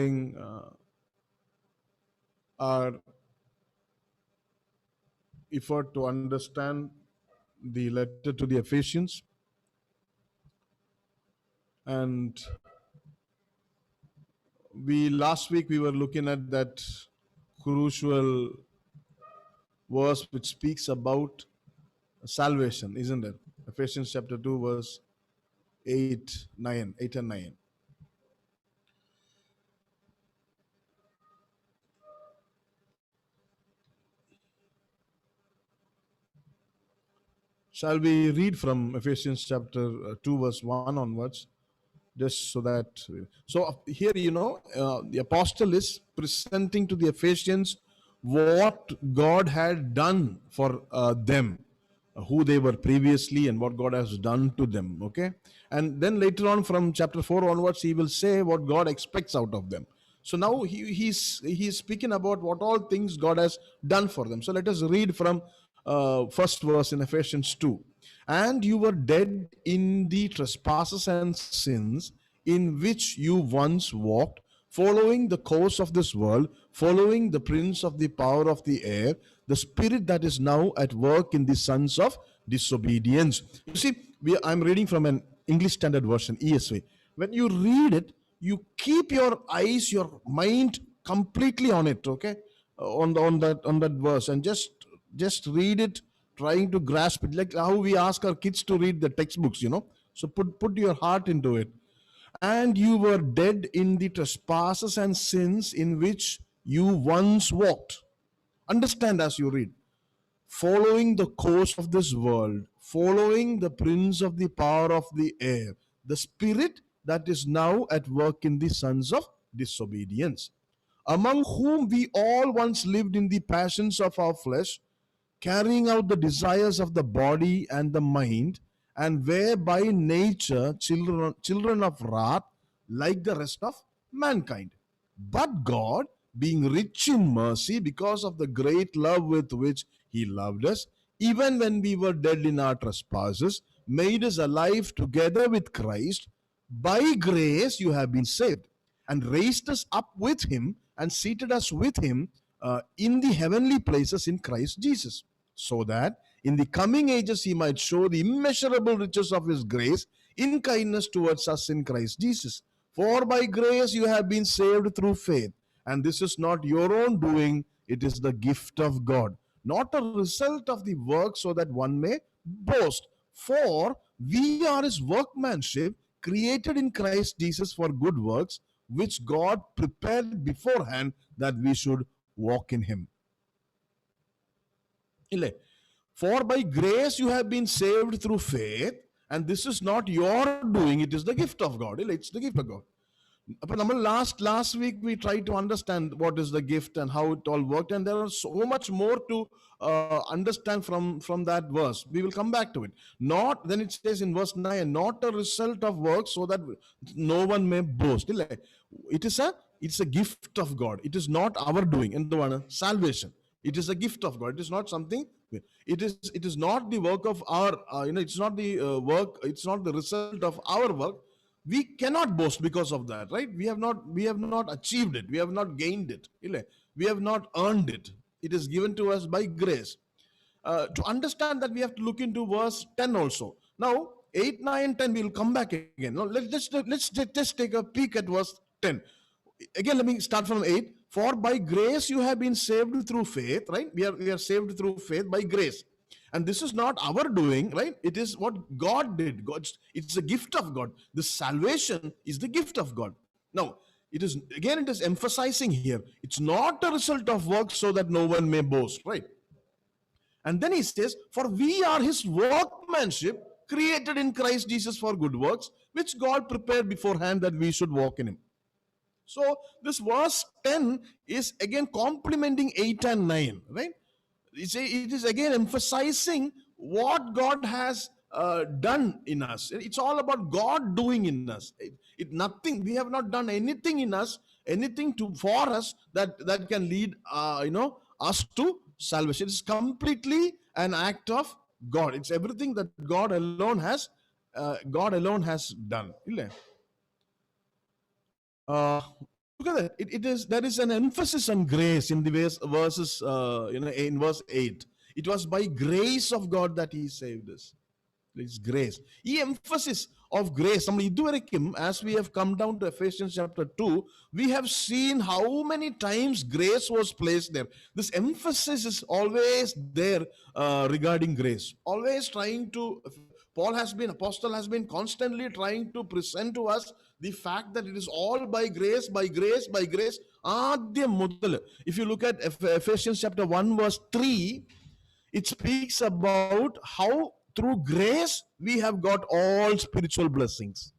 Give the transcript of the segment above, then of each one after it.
continuing our effort to understand the letter to the Ephesians. And we last week we were looking at that crucial verse which speaks about salvation, isn't it? Ephesians chapter 2, verse 8 and 9. Shall we read from Ephesians chapter 2, verse 1 onwards? Just so that. So here, the apostle is presenting to the Ephesians what God had done for them, who they were previously, and what God has done to them. Okay, and then later on, from chapter 4 onwards, he will say what God expects out of them. So now he's speaking about what all things God has done for them. So let us read from first verse in Ephesians 2. And you were dead in the trespasses and sins in which you once walked, following the course of this world, following the prince of the power of the air, the spirit that is now at work in the sons of disobedience. You see, I'm reading from an English Standard Version, ESV. When you read it, you keep your eyes, your mind completely on it, okay, on that verse, and just read it, trying to grasp it, like how we ask our kids to read the textbooks. So put your heart into it. And you were dead in the trespasses and sins in which you once walked. Understand as you read. Following the course of this world, following the prince of the power of the air, the spirit that is now at work in the sons of disobedience, among whom we all once lived in the passions of our flesh, carrying out the desires of the body and the mind, and were by nature children of wrath, like the rest of mankind. But God, being rich in mercy, because of the great love with which He loved us, even when we were dead in our trespasses, made us alive together with Christ. By grace you have been saved, and raised us up with Him, and seated us with Him in the heavenly places in Christ Jesus, so that in the coming ages He might show the immeasurable riches of His grace in kindness towards us in Christ Jesus. For by grace you have been saved through faith, and this is not your own doing, it is the gift of God, not a result of the work, so that one may boast. For we are His workmanship, created in Christ Jesus for good works, which God prepared beforehand that we should walk in Him. For by grace you have been saved through faith, and this is not your doing, it is the gift of God. It's the gift of God. But last week we tried to understand what is the gift and how it all worked, and there are so much more to understand from that verse. We will come back to it. Not, then it says in verse 9, not a result of works, so that no one may boast. It's a gift of God. It is not our doing. And the one salvation, it is a gift of God. It is not something. It is not the work of our. It's not the work. It's not the result of our work. We cannot boast because of that, right? We have not achieved it. We have not gained it. We have not earned it. It is given to us by grace. To understand that, we have to look into verse 10 also. Now 8, 9, 10, we'll come back again. Now let's just take a peek at verse 10 again. Let me start from 8. For by grace you have been saved through faith, right? We are saved through faith by grace, and this is not our doing, right? It is what God did. It's a gift of God. The salvation is the gift of God. Now it is emphasizing here, it's not a result of work, so that no one may boast, right? And then he says, for we are His workmanship, created in Christ Jesus for good works, which God prepared beforehand that we should walk in Him. So this verse 10 is again complementing 8 and 9, right? It is again emphasizing what God has done in us. It's all about God doing in us. Nothing, we have not done anything in us, anything for us that can lead us to salvation. It's completely an act of God. It's everything that God alone has done. Uh, Look at that. There is an emphasis on grace in the verses, in verse 8. It was by grace of God that He saved us. It's grace. The emphasis of grace. As we have come down to Ephesians chapter 2, we have seen how many times grace was placed there. This emphasis is always there regarding grace. Always trying to, Apostle has been constantly trying to present to us the fact that it is all by grace, by grace, by grace. If you look at Ephesians chapter 1 verse 3, it speaks about how through grace we have got all spiritual blessings.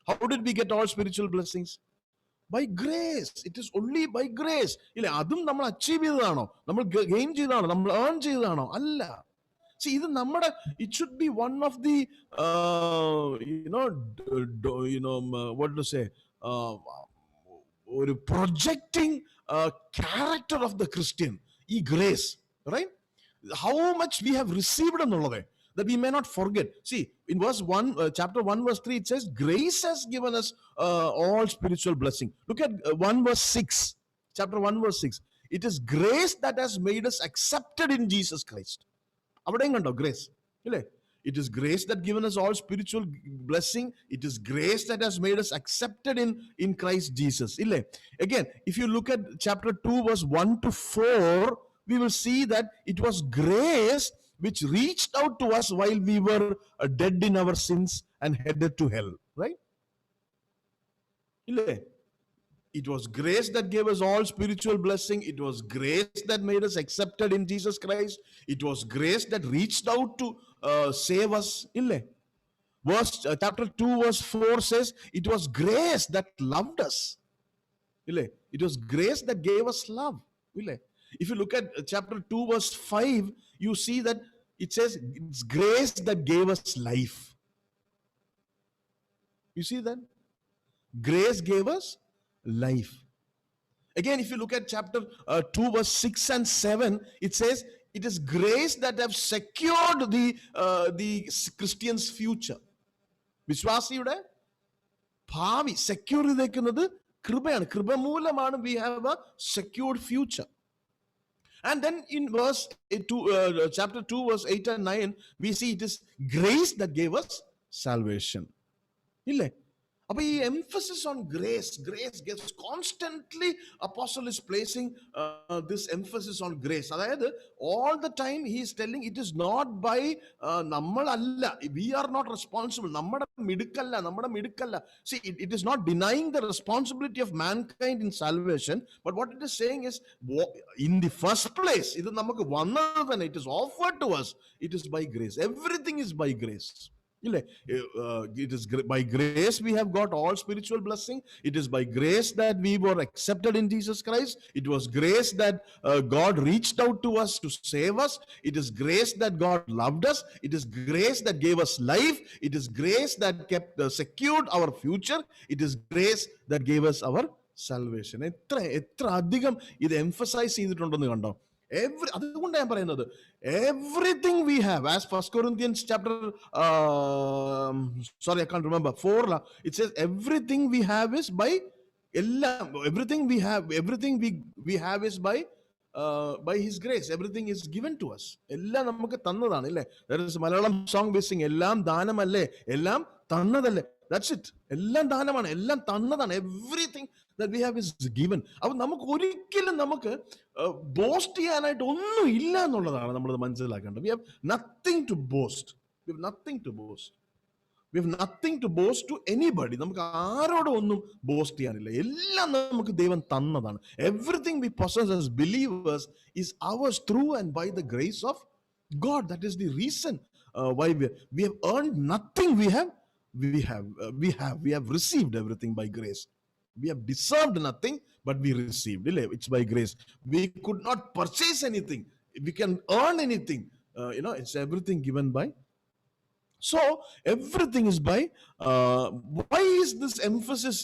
How did we get all spiritual blessings? By grace. It is only by grace. Adum നമ്മൾ achieve ചെയ്തതാണോ, നമ്മൾ gain ചെയ്തതാണോ, നമ്മൾ earn ചെയ്തതാണോ? അല്ല. See, it should be one of the what to say, projecting character of the Christian, grace, right? How much we have received എന്നുള്ളത്, that we may not forget. See, in verse 1, chapter 1 verse 3, it says grace has given us all spiritual blessing. Look at 1 verse 6, chapter 1 verse 6. It is grace that has made us accepted in Jesus Christ. അവിടെയും കണ്ടോ grace ഇല്ലേ? It is grace that given us all spiritual blessing. It is grace that has made us accepted in Christ Jesus. ഇല്ലേ? Again, if you look at chapter 2 verse 1 to 4, we will see that it was grace which reached out to us while we were dead in our sins and headed to hell, right? ഇല്ലേ? It was grace that gave us all spiritual blessing. It was grace that made us accepted in Jesus Christ. It was grace that reached out to save us. Chapter 2 verse 4 says, it was grace that loved us. It was grace that gave us love. If you look at chapter 2 verse 5, you see that it says it's grace that gave us life. You see that? Grace gave us life. Again, if you look at chapter 2 verse 6 and 7, it says it is grace that have secured the Christian's future. വിശ്വാസിയുടെ ഭാവി secure ചെയ്തേക്കുന്നത് കൃപയാണ്. കൃപ മൂലമാണ് we have a secured future. And then in chapter 2 verse 8 and 9, we see it is grace that gave us salvation. ഇല്ലേ? But the emphasis on grace gets constantly, Apostle is placing this emphasis on grace. All the time he is telling it is not by nammalalla, we are not responsible. Nammada midukalla. See, it is not denying the responsibility of mankind in salvation, but what it is saying is, in the first place, it is offered to us. It is by grace. Everything is by grace. It is by grace we have got all spiritual blessing. It is by grace that we were accepted in Jesus Christ. It was grace that God reached out to us to save us. It is grace that God loved us. It is grace that gave us life. It is grace that kept secured our future. It is grace that gave us our salvation. എത്ര അധികം ഇത് emphasize ചെയ്തിട്ടുണ്ടെന്ന് കണ്ടോ? അതുകൊണ്ട് ഞാൻ പറയുന്നത്, everything we have, as 1 Corinthians chapter I can't remember 4, it says everything we have is by everything we have is by his grace. Everything is given to us. എല്ലാം നമുക്ക് തന്നതാണ് ഇല്ലേ? There is Malayalam song we sing, എല്ലാം ദാനമല്ലേ, എല്ലാം തന്നതല്ലേ. That's it. എല്ലാം ദാനമാണ്, എല്ലാം തന്നതാണ്. Everything that we have is given. അപ്പോൾ നമുക്ക് ഒരിക്കലും നമുക്ക് ബോസ്റ്റ് ചെയ്യാനായിട്ട് ഒന്നും ഇല്ല എന്നുള്ളതാണ് നമ്മൾ മനസ്സിലാക്കേണ്ടത്. We have nothing to boast. We have nothing to boast. We have nothing to boast to anybody. നമുക്ക് ആരോടും ഒന്നും ബോസ്റ്റ് ചെയ്യാനില്ല. എല്ലാം നമുക്ക് ദൈവം തന്നതാണ്. Everything we possess as believers is ours through and by the grace of God. That is the reason why we have earned nothing. We have received everything by grace. We have deserved nothing, but we received. It's by grace. We could not purchase anything. We can earn anything. It's everything given by. So everything is by. Why is this emphasis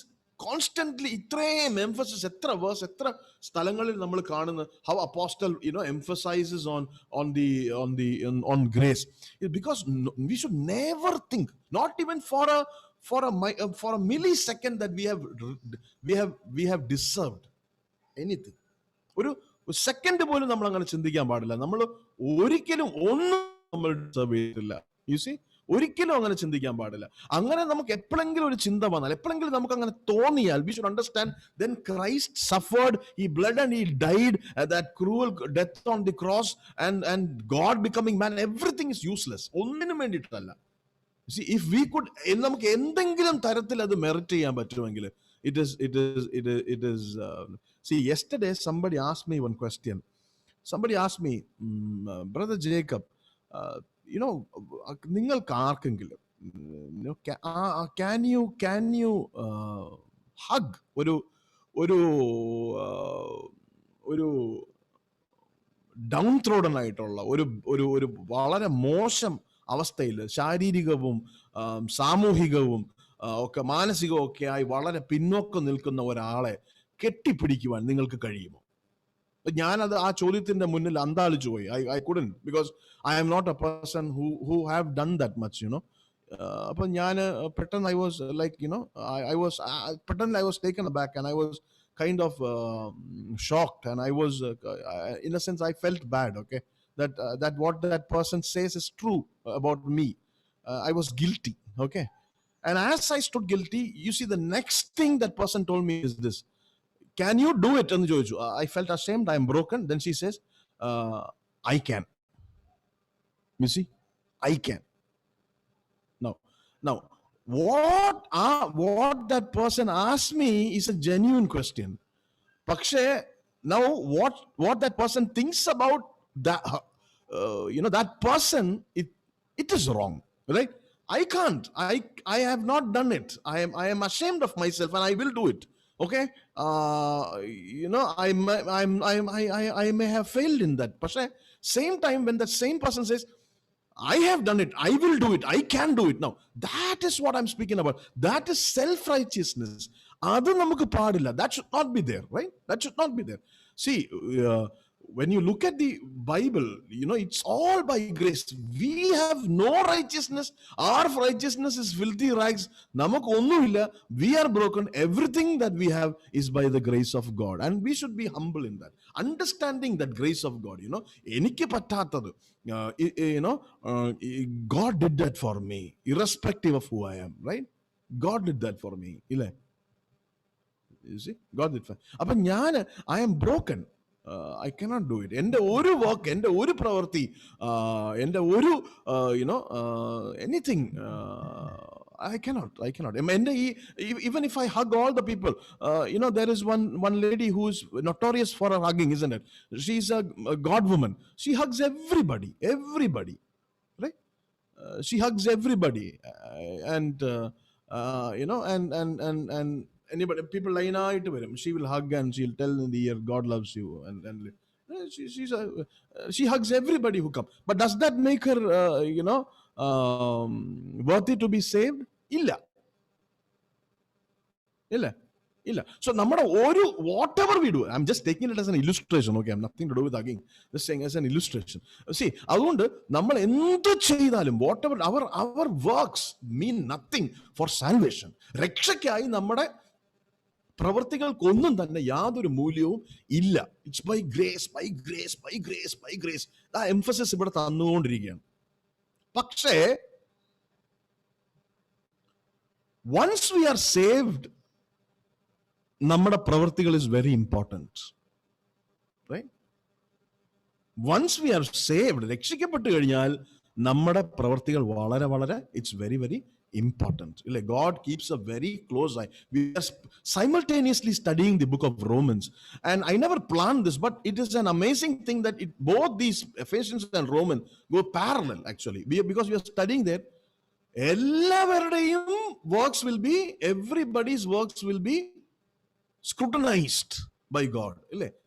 constantly? ഇത്രയും emphasis, എത്ര verse, എത്ര സ്ഥലങ്ങളിൽ നമ്മൾ കാണുന്ന how apostle emphasizes on grace. Because we should never think, not even for for a millisecond that we have deserved anything. ഒരു second പോലും നമ്മൾ അങ്ങനെ ചിന്തിക്കാൻ പാടില്ല. നമ്മൾ ഒരിക്കലും ഒന്നും നമ്മൾ ഡിസേർവ് ചെയ്തിട്ടില്ല. യു സി, ഒരിക്കലും അങ്ങനെ ചിന്തിക്കാൻ പാടില്ല. അങ്ങനെ നമുക്ക് എപ്പോഴെങ്കിലും ഒരു ചിന്ത വന്നാൽ, എപ്പോഴെങ്കിലും നമുക്ക് അങ്ങനെ തോന്നിയാൽ, we should understand then Christ suffered, he bled and he died that cruel death on the cross, and God becoming man, everything is useless. ഒന്നിനും വേണ്ടിയിട്ടല്ല. See, if we could, നമുക്ക് എന്തെങ്കിലും തരത്തിൽ അത് മെറിറ്റ് ചെയ്യാൻ പറ്റുമെങ്കിൽ, it is see, yesterday somebody asked me one question. Somebody asked me, Brother Jacob, നിങ്ങൾക്ക് ആർക്കെങ്കിലും can you hug ഒരു ഡൗൺ ത്രോഡൻ ആയിട്ടുള്ള ഒരു വളരെ മോശം അവസ്ഥയിൽ, ശാരീരികവും സാമൂഹികവും ഒക്കെ മാനസികവും ഒക്കെ ആയി വളരെ പിന്നോക്കം നിൽക്കുന്ന ഒരാളെ കെട്ടിപ്പിടിക്കുവാൻ നിങ്ങൾക്ക് കഴിയുമോ? ഞാനത് ആ ചോദ്യത്തിന്റെ മുന്നിൽ അന്താളിച്ചു പോയി. I couldn't, because I am not a person who have done that much, അപ്പൊ ഞാൻ പെട്ടെന്ന് I was like, പെട്ടെന്ന് I was taken aback and I was kind of shocked, and I was in a sense I felt bad, okay, that what that person says is true about me. I was guilty, okay, and as I stood guilty, you see, the next thing that person told me is this: can you do it? And I felt ashamed, I am broken. Then she says, I can. You see, I can. Now what that person asked me is a genuine question. പക്ഷേ now what that person thinks about that, that person, it is wrong, right? I can't. I have not done it. I am ashamed of myself, and I will do it. Okay, I may have failed in that. But same time, when that same person says, I have done it, I will do it, I can do it. Now, that is what I'm speaking about. That is self-righteousness. Adu namukku paadilla. That should not be there, right? That should not be there. See, when you look at the Bible, it's all by grace. We have no righteousness. Our righteousness is filthy rags. Namakku onnum illa. We are broken. Everything that we have is by the grace of God, and we should be humble in that, understanding that grace of God. Enikku pattathathu, God did that for me, irrespective of who I am, right? God did that for me. Ille, you see, God did. Appo I am broken. I cannot do it. എൻ്റെ ഒരു work, എൻ്റെ ഒരു പ്രവൃത്തി, എൻ്റെ ഒരു anything, I cannot. Even if I hug all the people, there is one lady who is notorious for her hugging, isn't it? She's a God woman. She hugs everybody, right? She hugs everybody, and and anybody, people line out to him, she will hug and she'll tell in the ear, God loves you, and she hugs everybody who come. But does that make her worthy to be saved? Illa. So whatever we do, I'm just taking it as an illustration, okay? I'm nothing to do with hugging, just saying as an illustration. See, അതുകൊണ്ട് നമ്മൾ എന്ത് ചെയ്താലും, whatever our works mean nothing for salvation. രക്ഷയ്ക്കായി നമ്മുടെ പ്രവൃത്തികൾക്കൊന്നും തന്നെ യാതൊരു മൂല്യവും ഇല്ല. It's by grace, by grace, by grace, by grace. ആ എംഫസിസ് ഇവിടെ തന്നുകൊണ്ടിരിക്കുകയാണ്. പക്ഷേ വൺസ് വി ആർ സേവ്ഡ്, നമ്മുടെ പ്രവൃത്തികൾ is very important, right? Once we are saved, രക്ഷിക്കപ്പെട്ടു കഴിഞ്ഞാൽ നമ്മുടെ പ്രവൃത്തികൾ വളരെ വളരെ, it's very very important. God keeps a very close eye. We are simultaneously studying the book of Romans, and I never planned this, but it is an amazing thing that both these Ephesians and Romans go parallel, actually, because we are studying there. Everybody's works will be scrutinized by God.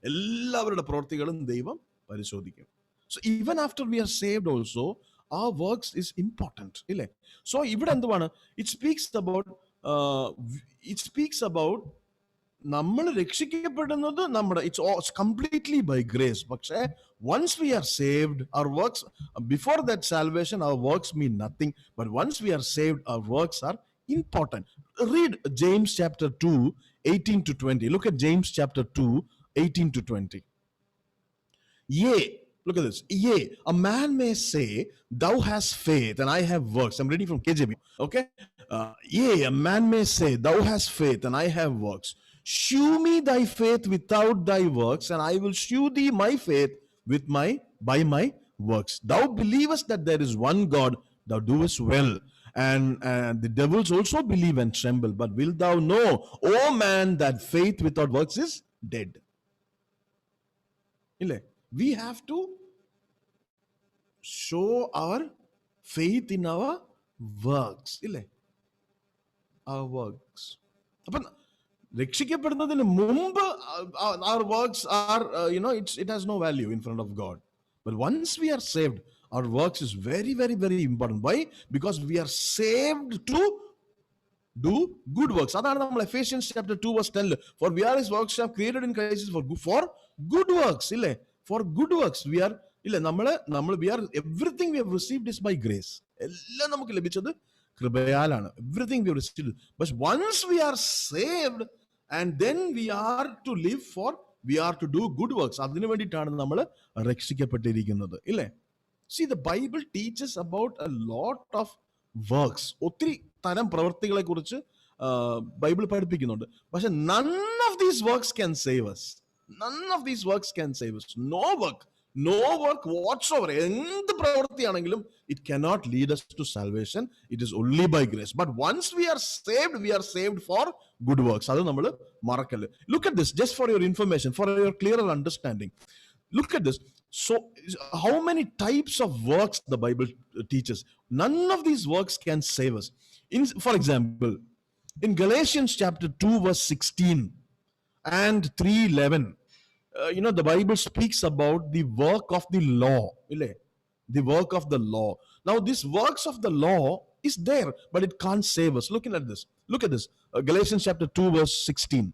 എല്ലാവരുടെ പ്രവൃത്തികളും ദൈവം പരിശോധിക്കും. So even after we are saved also, our works is important. So ഇവിടെ എന്തുവാണ്, it speaks about നമ്മൾ രക്ഷിക്കപ്പെടുന്നത് നമ്മുടെ, it's completely by grace. പക്ഷേ once we are saved, our works, before that salvation our works mean nothing, but once we are saved, our works are Important. Read James chapter 2, 18 to 20. Look at James chapter 2, 18 to 20. Yea, look at this. Yea, a man may say, thou hast faith and I have works. I'm reading from KJV. Okay. Yea, a man may say, thou hast faith and I have works. Shew me thy faith without thy works, and I will shew thee my faith with by my works. Thou believest that there is one God, thou doest well. And the devils also believe and tremble. But wilt thou know, O man, that faith without works is dead? We have to show our faith in our works. Our works. അപ്പം രക്ഷിക്കപ്പെടുന്നതിന് മുമ്പ് our works are, it has no value in front of God. But once we are saved, our works is very, very, very important. Why? Because we are saved to do good works. അതാണ് നമ്മൾ Ephesians chapter 2 verse 10. For we are his works have created in Christ for good works. ഇല്ലേ? For good works. We are we are everything we have received is by grace. എല്ലാം നമുക്ക് ലഭിച്ചത് കൃപയാലാണ്. Everything we have received. But once we are saved, and then we are to live we are to do good works. അതിനു വേണ്ടിയിട്ടാണ് നമ്മൾ രക്ഷിക്കപ്പെട്ടിരിക്കുന്നത്. ഇല്ലേ? See, the Bible teaches about a lot of works. ഒത്തിരി തരം പ്രവൃത്തികളെ കുറിച്ച് ബൈബിൾ പഠിപ്പിക്കുന്നുണ്ട്. പക്ഷെ none of these works can save us. None of these works can save us. No work whatsoever. എന്ത് പ്രവൃത്തിയാണെങ്കിലും it cannot lead us to salvation. It is only by grace. But once we are saved for good works. അത് നമ്മൾ മറക്കല്ലേ. Look at this, just for your information, for your clearer understanding. Look at this. So, how many types of works the Bible teaches? None of these works can save us. For example, in Galatians chapter 2 verse 16 and 3:11, the Bible speaks about the work of the law. The work of the law. Now, these works of the law is there, but it can't save us. Look at this. Galatians chapter 2 verse 16.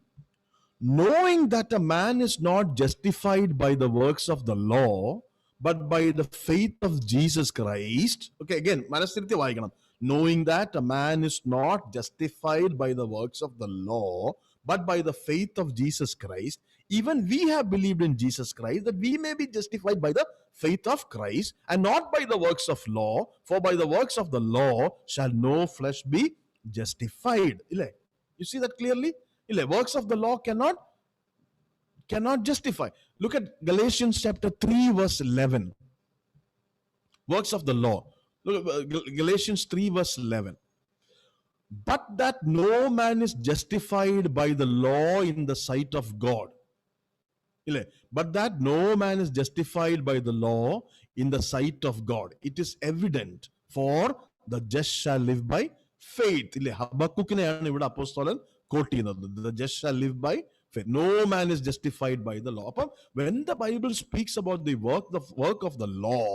Knowing that a man is not justified by the works of the law, but by the faith of Jesus Christ. Okay, again, മനസ്സിരുത്തി വായിക്കണം. Knowing that a man is not justified by the works of the law, but by the faith of Jesus Christ, even we have believed in Jesus Christ, that we may be justified by the faith of Christ, and not by the works of law, for by the works of the law shall no flesh be justified. You see that clearly? Works of the law cannot justify. Look at Galatians chapter 3 verse 11. Works of the law. Look at Galatians 3 verse 11. But that no man is justified by the law in the sight of God. But that no man is justified by the law in the sight of God. It is evident, for the just shall live by faith. ഹബക്കുക്കിനെയാണ് ഇവിടെ അപ്പോസ്തലൻ quote ചെയ്യുന്നത്. The just shall live by faith. No man is justified by the law. അപ്പം when the Bible speaks about the work of the law,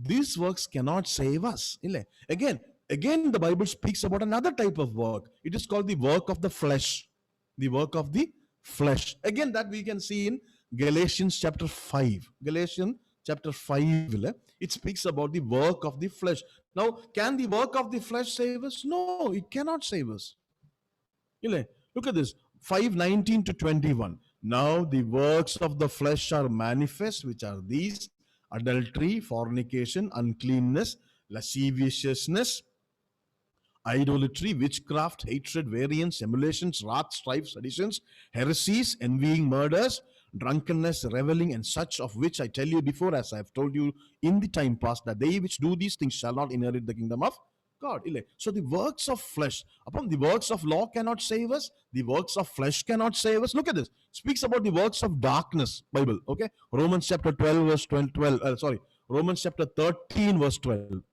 these works cannot save us. Again, the Bible speaks about another type of work. It is called the work of the flesh. The work of the flesh. Again, that we can see in Galatians chapter 5. Galatians chapter 5, it speaks about the work of the flesh. Now, can the work of the flesh save us? No, it cannot save us. Look at this, 5:19 to 21. Now the works of the flesh are manifest, which are these: adultery, fornication, uncleanness, lasciviousness, idolatry, witchcraft, hatred, variance, emulations, wrath, strife, seditions, heresies, envying, murders, drunkenness, reveling, and such, of which I tell you before, as I have told you in the time past, that they which do these things shall not inherit the kingdom of God. So the works of flesh, upon the works of law cannot save us. The works of flesh cannot save us. Look at this. It speaks about the works of darkness, Bible. Okay, Romans chapter 12 verse 12. Romans chapter 13 verse 12.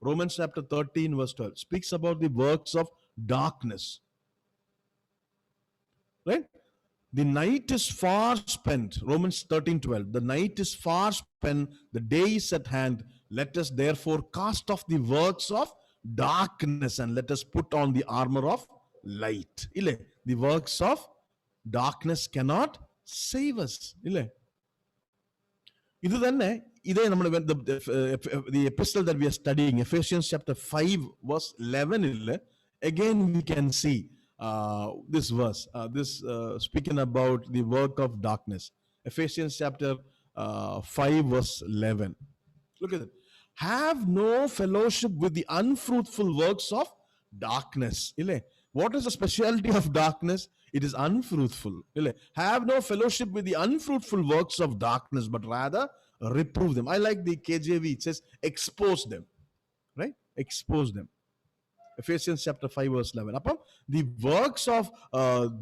Romans chapter 13 verse 12 speaks about the works of darkness. Right? The night is far spent. Romans 13:12. The night is far spent, the day is at hand. Let us therefore cast off the works of darkness and let us put on the armor of light. The works of darkness cannot save us. ഇത് തന്നെ ഇതേ നമ്മൾ the epistle that we are studying, Ephesians chapter 5 verse 11, Again, we can see this verse, this speaking about the work of darkness. Ephesians chapter 5, verse 11. Look at it. Have no fellowship with the unfruitful works of darkness. Ille? What is the specialty of darkness? It is unfruitful. Ille? Have no fellowship with the unfruitful works of darkness, but rather reprove them. I like the KJV. It says expose them. Right? Expose them. Ephesians chapter 5 verse 11. അപ്പം the works of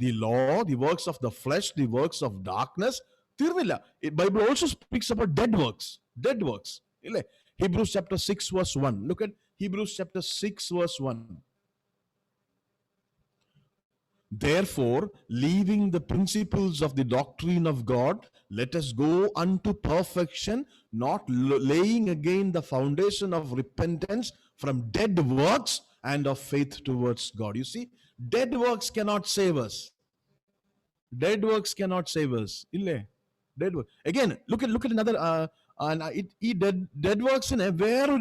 the law, the works of the flesh, the works of darkness തീർന്നില്ല. Bible also speaks about dead works. Dead works. ഇല്ലേ? Hebrews chapter 6 verse 1. Look at Hebrews chapter 6 verse 1. Therefore, leaving the principles of the doctrine of God, let us go unto perfection, not laying again the foundation of repentance from dead works and of faith towards God. You see, dead works cannot save us. Dead works cannot save us. Ille? Dead work. Again, look at another. And dead works in a where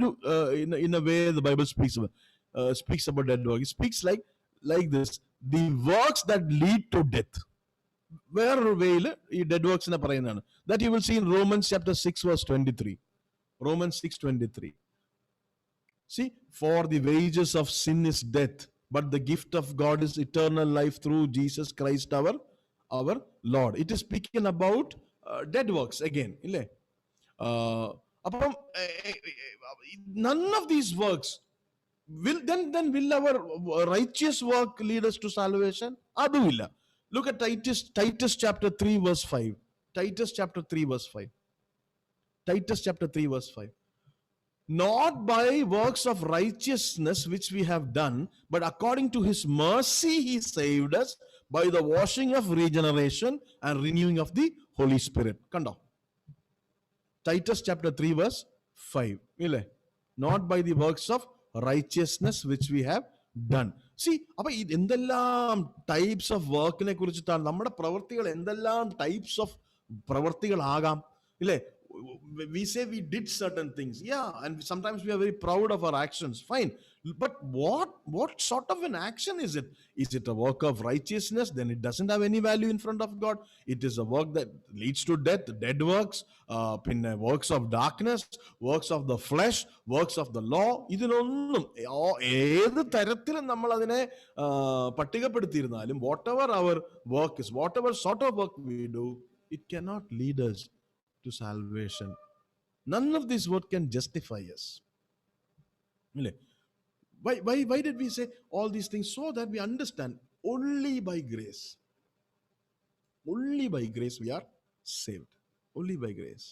in a way the Bible speaks about dead work. It speaks like this: the works that lead to death. വേറൊരു വേയിൽ ഈ dead വർക്സിനെ പറയുന്നതാണ്. That you will see in Romans chapter 6 verse 23. Romans 6:23. See, for the wages of sin is death, but the gift of God is eternal life through Jesus Christ our Lord. It is speaking about dead works again. ഇല്ലേ? അപ്പം none of these works will will our righteous work lead us to salvation? അതുമില്ല. Look at Titus chapter 3 verse 5. Titus chapter 3 verse 5. Titus chapter 3 verse 5. Not by works of righteousness which we have done, but according to his mercy he saved us by the washing of regeneration and renewing of the Holy Spirit. Kando. Titus chapter 3 verse 5. Ille? Not by the works of righteousness which we have done. See, അപ്പൊ എന്തെല്ലാം types of വർക്കിനെ കുറിച്ചിട്ടാണ് നമ്മുടെ പ്രവൃത്തികൾ, എന്തെല്ലാം types of പ്രവൃത്തികളാകാം ഇല്ലേ? We say we did certain things, yeah, and sometimes we are very proud of our actions, fine, but what sort of an action is it? Is it a work of righteousness? Then it doesn't have any value in front of God. It is a work that leads to death, dead works, works of darkness, works of the flesh, works of the law. ഇതിനൊന്നും ഏത് തരത്തിലും നമ്മൾ അതിനെ പട്ടികപ്പെടുത്തിയിരുന്നാലും, whatever our work is, whatever sort of work we do, it cannot lead us to salvation. None of this word can justify us. Why did we say all these things? So that we understand only by grace. Only by grace we are saved. Only by grace.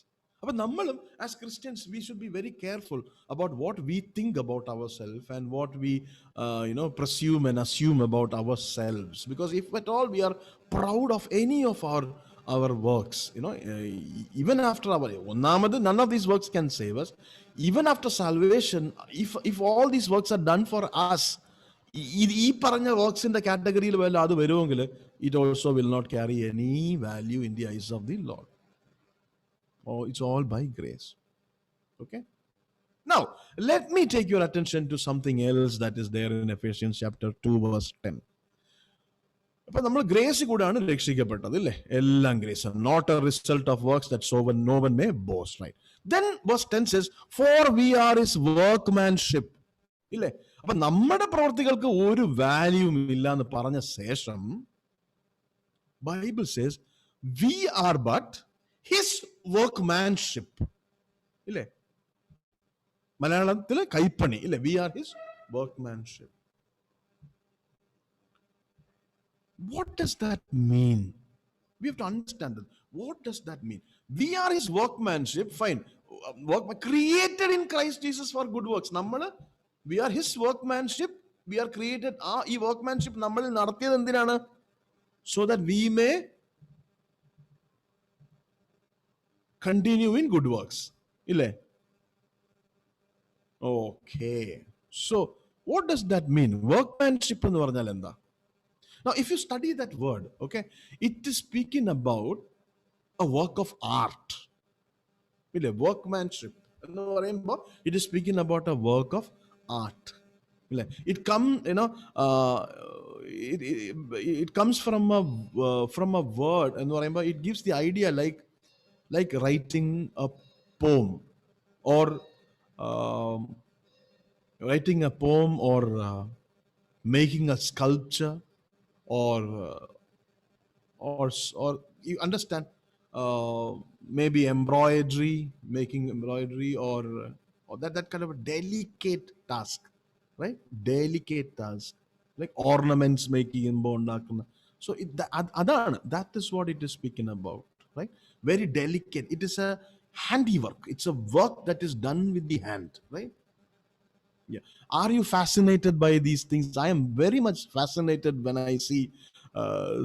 But nammalum as Christians, we should be very careful about what we think about ourselves and what we presume and assume about ourselves. Because if at all we are proud of any of our works, even after none of these works can save us. Even after salvation, if all these works are done for us, ഈ പറഞ്ഞ വർക്സിന്റെ കാറ്റഗറിയിൽ വല്ല അത് വരുമെങ്കിൽ it also will not carry any value in the eyes of the Lord. It's all by grace. Okay. Now let me take your attention to something else that is there in Ephesians chapter 2 verse 10. അപ്പൊ നമ്മൾ grace കൂടാണ് രക്ഷിക്കപ്പെട്ടത് അല്ലേ? എല്ലാം grace, not a result of works that no one may boast, right? Then verse 10 says, for we are his workmanship. ഇല്ലേ? അപ്പൊ നമ്മുടെ പ്രവർത്തികൾക്ക് ഒരു വാല്യൂം ഇല്ല എന്ന് പറഞ്ഞ ശേഷം Bible says we are but his workmanship. ഇല്ലേ? മലയാളത്തിൽ കൈപ്പണി ഇല്ലേ? we are his workmanship. What does that mean? We have to understand that. What does that mean? We are his workmanship, fine. Created in Christ Jesus for good works. We are his workmanship. We are created. Ee workmanship nammal nadathiyathu endinana? So that we may continue in good works. Ille? Okay. So, what does that mean? Workmanship ennu parnal endha? Now, if you study that word, okay, it is speaking about a work of art. Workmanship. It is speaking about a work of art. It come, it comes from a word, എന്ന് പറയുമ്പോൾ it gives the idea like writing a poem, or um, writing a poem, or making a sculpture, or or you understand, maybe embroidery, making embroidery, or that kind of a delicate task, right? Delicate task, like ornaments making in ഉണ്ടാക്കുന്ന. So അതാണ്, that is what it is speaking about, right? Very delicate. It is a handiwork. It's a work that is done with the hand, right? Yeah. Are you fascinated by these things? I am very much fascinated when I see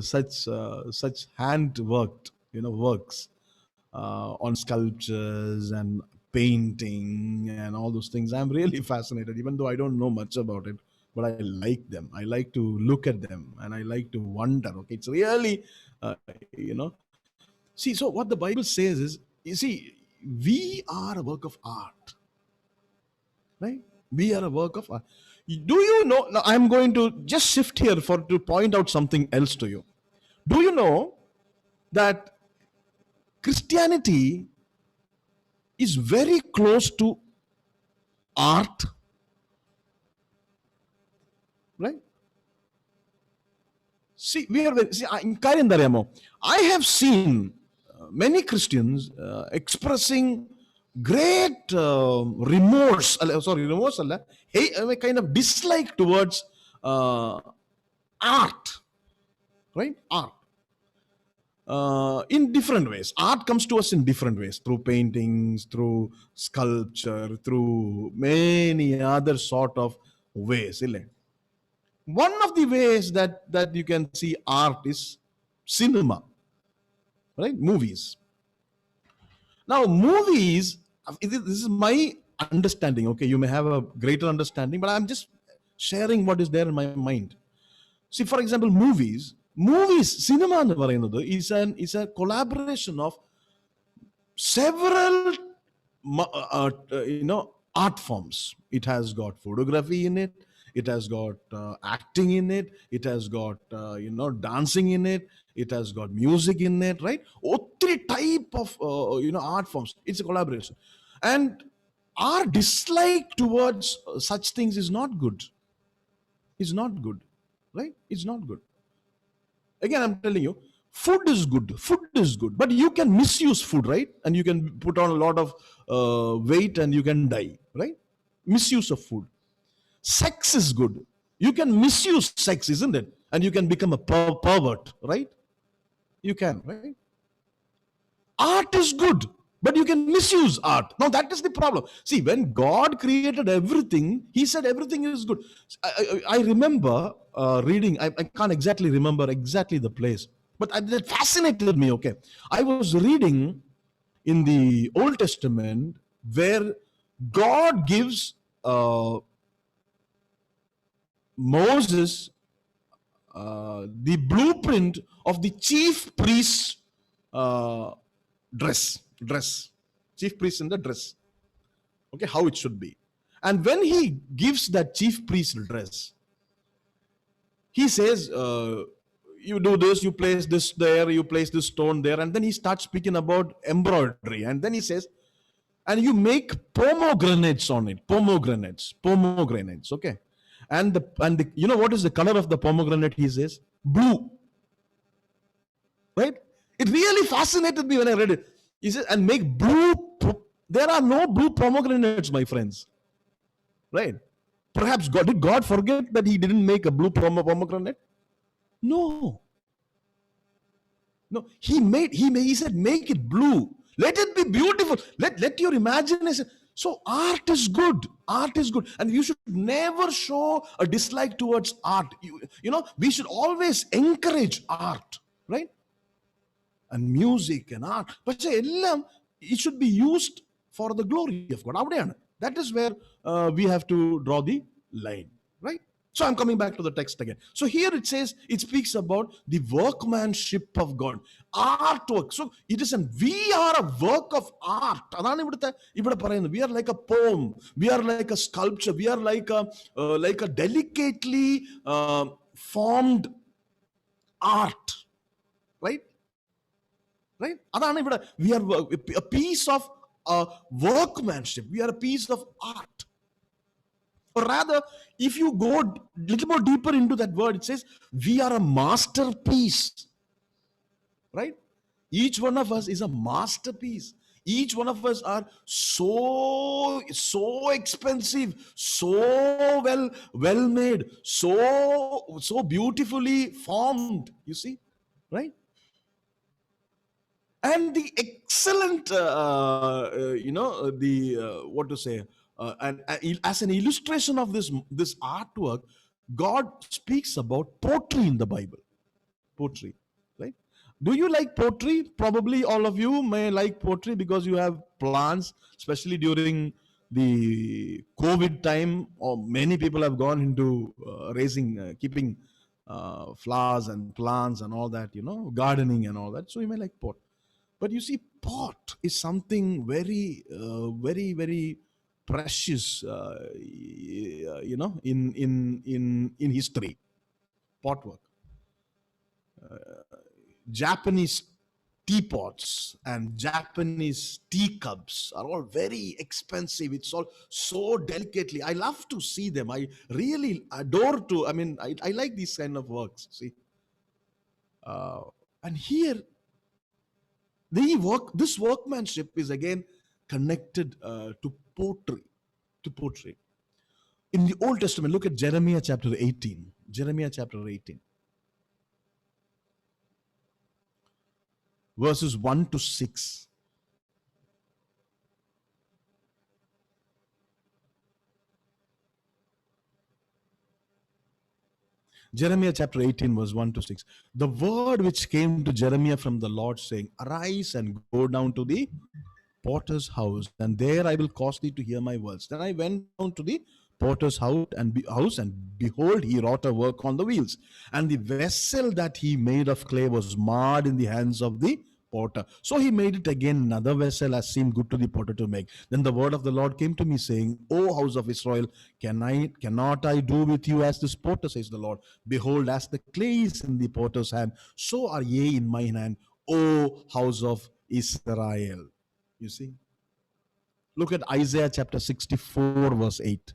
such hand worked, works on sculptures and painting and all those things. I'm really fascinated, even though I don't know much about it. But I like them. I like to look at them, and I like to wonder. Okay, it's really, uh, you know. See, so what the Bible says is, you see, we are a work of art, right? We are a work of art. Do you know? Now I'm going to just shift here to point out something else to you. Do you know that Christianity is very close to art, right? See, കാര്യം എന്താ അറിയാമോ? I have seen many Christians expressing great remorse, അല്ല, a kind of dislike towards art, right? Art. In different ways. Art comes to us in different ways, through paintings, through sculpture, through many other sort of ways. One of the ways that you can see art is cinema, right? Movies. Now, movies, this is my understanding. Okay, you may have a greater understanding, but I'm just sharing what is there in my mind. See, for example, movies, cinema എന്ന് പറയുന്നത് is a collaboration of several art forms. It has got photography in it, it has got acting in it, it has got dancing in it, it has got music in it, right? Three type of art forms. It's a collaboration, and our dislike towards such things is not good. It's not good, right? It's not good. Again, I'm telling you, food is good, but you can misuse food, right? And you can put on a lot of weight and you can die, right? Misuse of food. Sex is good. You can misuse sex, isn't it? And you can become a pervert, right? You can, right? Art is good, but you can misuse art. Now that is the problem. See, when God created everything, he said everything is good. I remember reading, I can't exactly remember exactly the place, but that fascinated me. Okay, I was reading in the Old Testament where God gives Moses the blueprint of the chief priest's dress, chief priest in the dress. Okay, how it should be. And when he gives that chief priest dress, he says, you do this, you place this there, you place this stone there, and then he starts speaking about embroidery, and then he says, and you make pomegranates on it, pomegranates, okay? And the you know what is the color of the pomegranate? He says blue, right? It really fascinated me when I read it. He says, and make blue. There are no blue pomegranates, my friends, right? Perhaps did God forget that he didn't make a blue pomegranate? No. He said, make it blue. Let it be beautiful. Let your imagination. So art is good. Art is good. And you should never show a dislike towards art. We should always encourage art, right? And music and art. But it should be used for the glory of God. That is where we have to draw the line, right? So I'm coming back to the text again. So here it says, it speaks about the workmanship of God, artwork. So it is, we are a work of art. അതാണ് ഇവിടെ പറയുന്നത്. We are like a poem. We are like a sculpture. We are like a delicately formed art, right? Right? അതാണ് ഇവിടെ. We are a piece of workmanship. We are a piece of art. Or rather, if you go a little more deeper into that word, it says, we are a masterpiece. Right? Each one of us is a masterpiece. Each one of us are so expensive, so well made, so beautifully formed. You see, right? And the excellent, what to say, and as an illustration of this artwork, God speaks about pottery in the Bible. Pottery, right? Do you like pottery? Probably all of you may like pottery because you have plants, especially during the COVID time, or many people have gone into keeping flowers and plants and all that, gardening and all that. So you may like pot. But you see, pot is something very precious, in history. Pot work. Japanese teapots and Japanese teacups are all very expensive. It's all so delicately. I love to see them. I really adore to. I mean, I like these kind of works. See, and here this workmanship is again connected to pottery. To pottery. In the Old Testament, look at Jeremiah chapter 18. Jeremiah chapter 18. Verses 1 to 6. Jeremiah chapter 18, verse 1 to 6. The word which came to Jeremiah from the Lord, saying, Arise and go down to the potter's house, and there I will cause thee to hear my words. Then I went down to the potter's house, and behold, he wrought a work on the wheels. And the vessel that he made of clay was marred in the hands of the potter. So he made it again another vessel as seemed good to the potter to make. Then the word of the Lord came to me, saying, O house of Israel, cannot I do with you as this potter, says the Lord? Behold, as the clay is in the potter's hand, so are ye in mine hand, O house of Israel. You see? Look at Isaiah chapter 64, verse 8.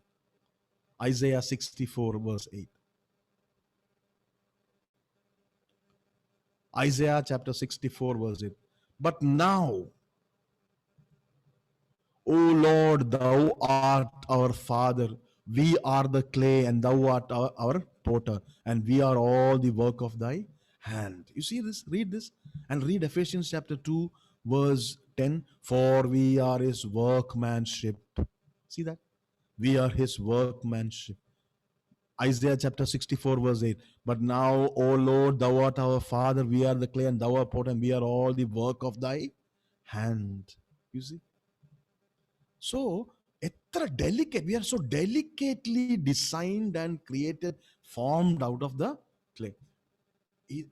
Isaiah 64, verse 8. Isaiah chapter 64, verse 8. But now, O Lord, thou art our Father. We are the clay, and thou art our potter, and we are all the work of thy hand. You see this? Read this, and read Ephesians chapter 2, verse 10. For we are his workmanship. See that? We are his workmanship. Isaiah chapter 64, verse 8. But now, O Lord, thou art our Father, we are the clay, and thou art potter, and we are all the work of thy hand. You see? So, we are so delicately designed and created, formed out of the clay.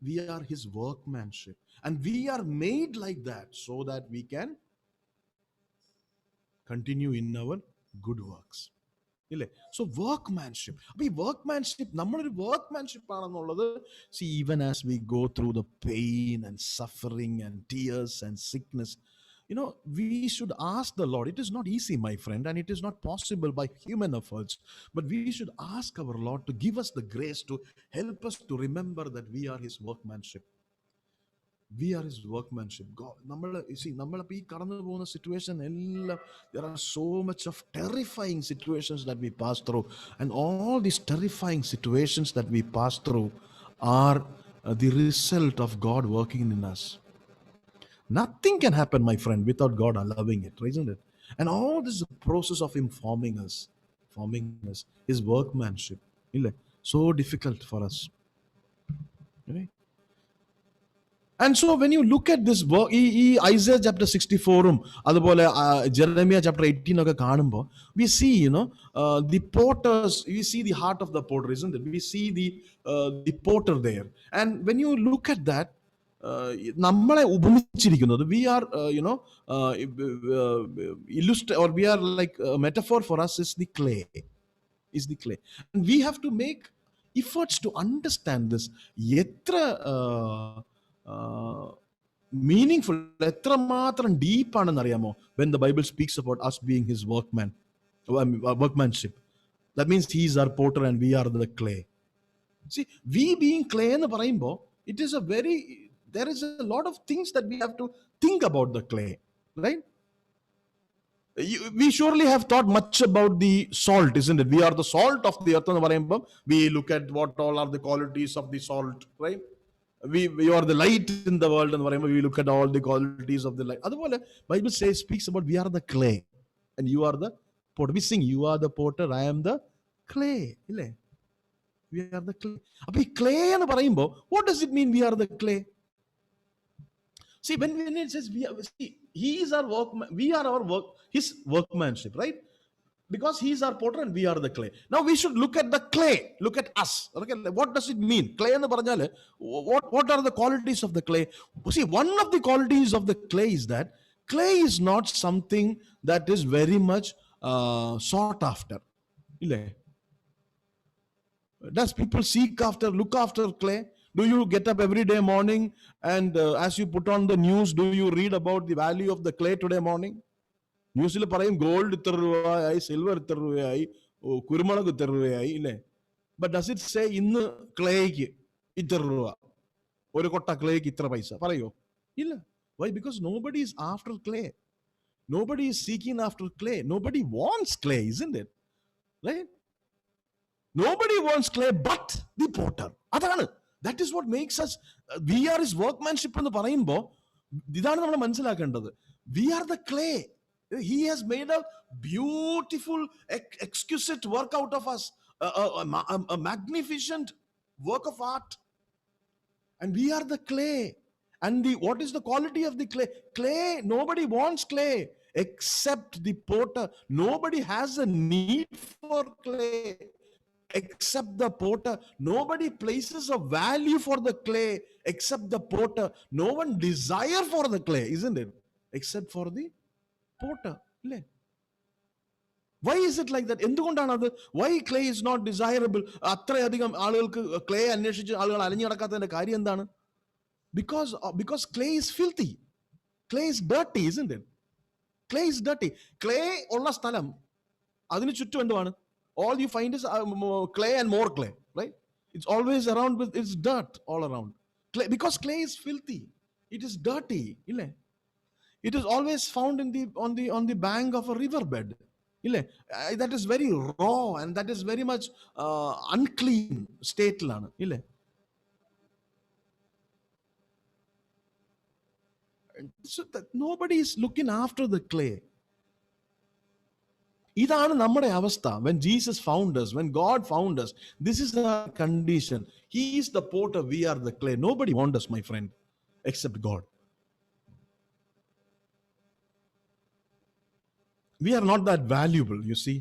We are his workmanship, and we are made like that so that we can continue in our good works. So workmanship. നമ്മളൊരു workmanship ആണെന്നുള്ളത്. See, even as we go through the pain and suffering and tears and sickness, we should ask the Lord. It is not easy, my friend, and it is not possible by human efforts, but we should ask our Lord to give us the grace to help us to remember that we are his workmanship. We are his workmanship. God, നമ്മളപ്പോൾ ഈ കടന്നു പോകുന്ന situation എല്ലാം, there are so much of terrifying situations that we pass through, and all these terrifying situations that we pass through are the result of God working in us. Nothing can happen, my friend, without God allowing it, isn't it? And all this is a process of him forming us, his workmanship. So difficult for us, right? And so when you look at this work, Isaiah chapter 64 അതുപോലെ Jeremiah chapter 18 ഒക്കെ കാണുമ്പോൾ we see, the potters, we see the heart of the potter, isn't it? We see the potter there. And when you look at that, നമ്മളെ ഉപമിച്ചിരിക്കുന്നത്, we are, illustrate, or we are like a metaphor for us is the clay. And we have to make efforts to understand this. എത്ര meaningful, എത്രമാത്രം ഡീപ്പാണെന്ന് അറിയാമോ when the Bible speaks about us being his workmanship. That means he is our potter and we are the clay. See, we being clay എന്ന് പറയുമ്പോൾ there is a lot of things that we have to think about the clay, right? We surely have thought much about the salt, isn't it? We are the salt of the earth എന്ന് പറയുമ്പോൾ we look at what all are the qualities of the salt, right? We are the light in the world and we look at all the qualities of the light. അതുപോലെ Bible speaks about we are the clay and you are the potter. We sing, you are the potter, I am the clay. ഇല്ലേ? We are the clay. അപ്പോൾ ഈ clay എന്ന് പറയുമ്പോൾ what does it mean we are the clay? See, when it says he is our workman, we are his workmanship, right? Because he is our potter and we are the clay. Now we should look at the clay, look at us. Okay, what does it mean? Clay ennu paranjale, what are the qualities of the clay? See, one of the qualities of the clay is that clay is not something that is very much sought after. Does people look after clay? Do you get up every day morning and as you put on the news, do you read about the value of the clay today morning? ന്യൂസിൽ പറയും gold ഇത്ര രൂപയായി, silver ഇത്ര രൂപയായി, കുരുമുളക് ഇത്ര രൂപയായി, ഇല്ലേ? ബട്ട് ഡസ് ഇറ്റ് സേ ഇന്ന് ക്ലേയ്ക്ക് ഇത്ര രൂപ, ഒരു കൊട്ട ക്ലേയ്ക്ക് ഇത്ര പൈസ പറയോ? ഇല്ല. Why? Because nobody is after clay. Nobody is seeking after clay. Nobody wants clay, isn't it? Right? Nobody wants clay but the potter. അതാണ്. That is what makes us, we are his workmanship എന്ന് പറയുമ്പോൾ ഇതാണ് നമ്മൾ മനസ്സിലാക്കേണ്ടത്. We are the clay. He has made a beautiful, exquisite work out of us, a magnificent work of art. And we are the clay. And what is the quality of the clay? Clay, nobody wants clay except the potter. Nobody has a need for clay except the potter. Nobody places a value for the clay except the potter. No one desire for the clay, isn't it? Except for the potter. Why is it like that? എന്തുകൊണ്ടാണ് അത്? Why clay is not desirable? അത്രയധികം ആളുകൾക്ക് clay അന്വേഷിച്ച് ആളുകൾ അലഞ്ഞു നടക്കാത്തതിന്റെ കാര്യം എന്താണ്? Because clay is filthy. Clay is dirty, isn't it? Clay is dirty. Clay ഉള്ള സ്ഥലം അതിന് ചുറ്റും എന്തുവാണ്? All you find is clay and more clay, right? It's always around with its dirt all around. Clay, because clay is filthy. It is dirty, ഇല്ലേ? It is always found on the bank of a riverbed. That is very raw and that is very much unclean state. So that nobody is looking after the clay. ഇതാണ് നമ്മുടെ അവസ്ഥ. When Jesus found us, when God found us, this is our condition. He is the potter, we are the clay. Nobody wants us, my friend, except God. We are not that valuable, you see,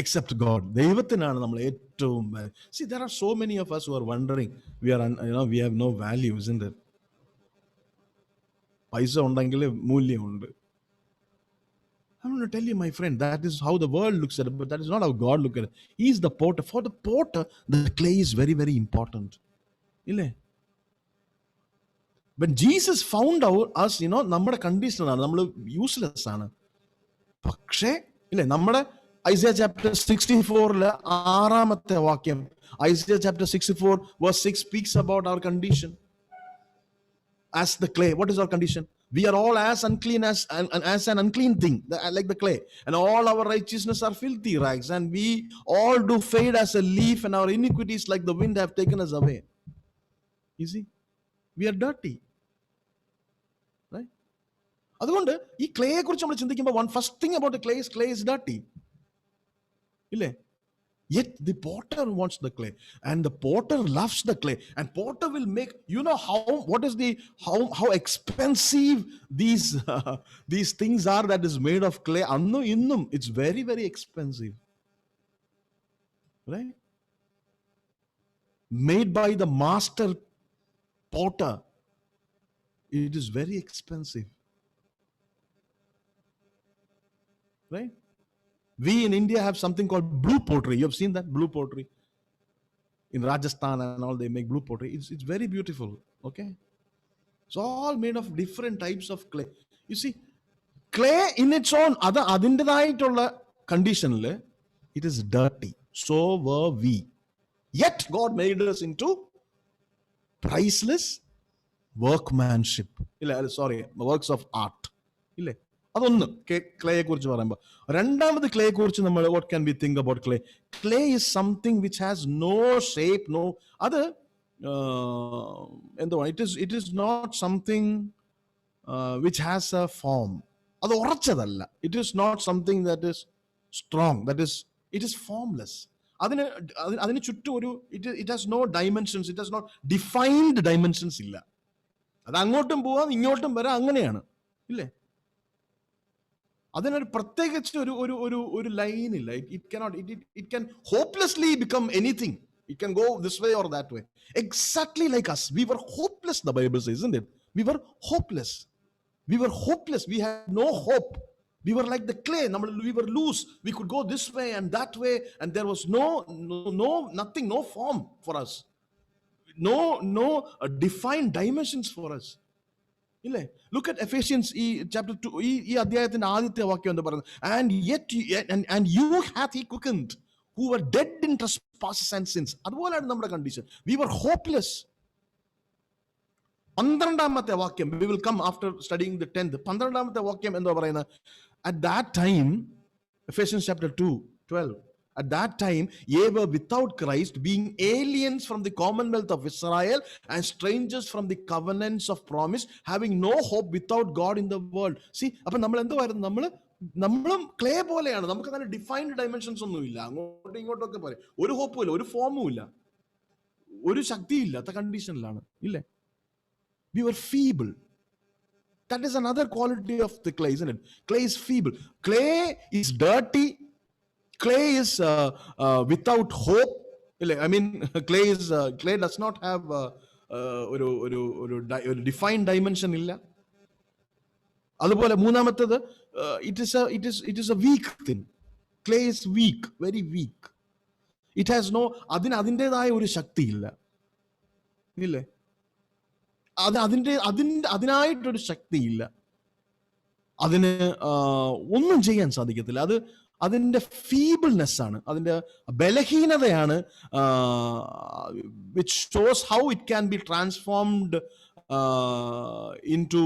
except God. ദൈവത്തിനാണ് നമ്മൾ ഏറ്റവും. See, there are so many of us who are wondering, we have no value, isn't it? പൈസ ഉണ്ടെങ്കിൽ മൂല്യമുണ്ട്. I'm going to tell you, my friend, that is how the world looks at it, but that is not how God looks at it. He is the potter. For the potter, the clay is very, very important. When Jesus found out us, നമ്മുടെ condition ആണ്, നമ്മൾ useless ആണ്. പക്ഷേ നമ്മുടെ Isaiah chapter 64 ആറാമത്തെ വാക്യം, Isaiah chapter 64 verse 6 speaks about our condition as the clay. What is our condition? We are all as unclean as an unclean thing, like the clay, and all our righteousness are filthy rags, and we all do fade as a leaf, and our iniquities like the wind have taken us away. You see, we are dirty, right? അതുകൊണ്ട് ഈ ക്ലേയെ കുറിച്ച് നമ്മൾ ചിന്തിക്കുമ്പോൾ one first thing about the clay is dirty. ഇല്ലേ? Yet the potter wants the clay, and the potter loves the clay, and potter will make, how expensive these these things are that is made of clay. Annu innum it's very, very expensive, right? Made by the master potter, it is very expensive, right? We in India have something called blue pottery. You have seen that blue pottery in Rajasthan and all. They make blue pottery. It's very beautiful. Okay, it's all made of different types of clay. You see, clay in its own adindadaayittulla conditionil, it is dirty. So were we. Yet God made us into priceless workmanship. Sorry, works of art. ഇല്ലേ? അതൊന്ന് ക്ലേയെ കുറിച്ച് പറയുമ്പോൾ. രണ്ടാമത് ക്ലേയെ കുറിച്ച് നമ്മൾ what can we think about clay? Clay is something which has no shape, no, അത് എന്തുവാ, it is not something which has a form. അത് ഉറച്ചതല്ല. It is not something that is strong, it is formless. അതിന് ചുറ്റും ഒരു it has no dimensions, it has not defined dimensions ഇല്ല. അത് അങ്ങോട്ടും പോവാം ഇങ്ങോട്ടും വരാം, അങ്ങനെയാണ്, ഇല്ലേ? അതിനൊരു പ്രത്യേകിച്ച് ഒരു ലൈൻ ഇല്ല. It can hopelessly become anything. It can go this way or that way. Exactly like us. We were hopeless, the Bible says, isn't it? We were hopeless. We were hopeless. We had no hope. We were like the clay. We were loose. We could go this way and that way, and there was nothing, no form for us. No defined dimensions for us. Look at Ephesians chapter 2. ഈ അധ്യായത്തിന്റെ ആദ്യത്തെ വാക്യം എന്താ പറയുന്നത്? And you hath he quickened who were dead in trespasses and sins. അതുപോലെയാണ് നമ്മുടെ condition. We were hopeless. 12ാമത്തെ വാക്യം, we will come after studying the 10th. 12ാമത്തെ വാക്യം എന്താ പറയുന്നത്? At that time, Ephesians chapter 2:12. At that time, ye were without Christ, being aliens from the commonwealth of Israel and strangers from the covenants of promise, having no hope without God in the world. See, അപ്പൊ നമ്മൾ എന്തുവായിരുന്നു? നമ്മളും clay പോലെയാണ്. നമുക്ക് അങ്ങനെ defined dimensions ഒന്നും ഇല്ല. അങ്ങോട്ടും ഇങ്ങോട്ടും ഒക്കെ പോലെ ഒരു ഹോപ്പും ഇല്ല, ഒരു ഫോമും ഇല്ല, ഒരു ശക്തിയില്ലാത്ത കണ്ടീഷനിലാണ്, ഇല്ലേ? We were feeble. That is another quality of the clay, isn't it? Clay is feeble. Clay is dirty. Clay is without hope. I mean, clay does not have ഒരു defined dimension ഇല്ല. അതുപോലെ മൂന്നാമത്തേത്, it is a weak thing. Clay is weak, very weak. It has no, അതിൻ്റെതായ ഒരു ശക്തി ഇല്ല, ഇല്ലേ? അതിനായിട്ടൊരു ശക്തിയില്ല. അതിന് ഒന്നും ചെയ്യാൻ സാധിക്കത്തില്ല. അതിൻ്റെ ഫീബിൾനെസ് ആണ്, അതിൻ്റെ ബലഹീനതയാണ്, which shows how it can be transformed into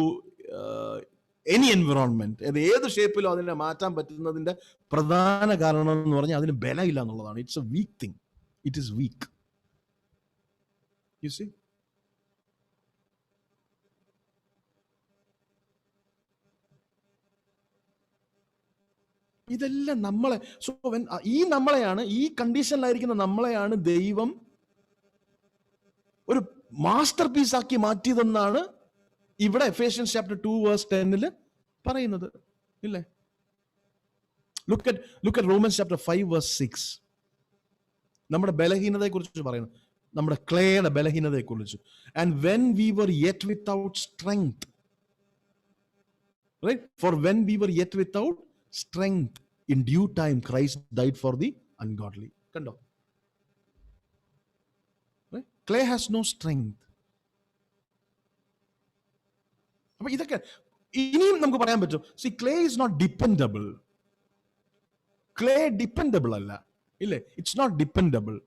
any environment. ഏത് ഷേപ്പിലും അതിനെ മാറ്റാൻ പറ്റുന്നതിൻ്റെ പ്രധാന കാരണം എന്ന് പറഞ്ഞാൽ അതിന് ബലമില്ല എന്നുള്ളതാണ്. It's a weak thing. It is weak. You see, ഇതെല്ലാം നമ്മളെ, നമ്മളെയാണ്, ഈ കണ്ടീഷനിലായിരിക്കുന്ന നമ്മളെയാണ് ദൈവം ഒരു മാസ്റ്റർ പീസ് ആക്കി മാറ്റിയതെന്നാണ് ഇവിടെ എഫേഷ്യൻസ് ചാപ്റ്റർ 2:10 പറയുന്നത്, ഇല്ലേ? Look at Romans chapter 5:6. നമ്മുടെ ബലഹീനതയെ കുറിച്ച് പറയുന്നു, നമ്മുടെ ക്ലേയുടെ ബലഹീനതയെ കുറിച്ച്. And when we were yet without strength, right? For when we were yet without strength, in due time Christ died for the ungodly. Kando, right? Clay has no strength. അപ്പൊ ഇതൊക്കെ ഇനിയും നമുക്ക് പറയാൻ പറ്റും. See, clay is not dependable. Clay dependable അല്ല, ഇല്ലേ? It's not dependable,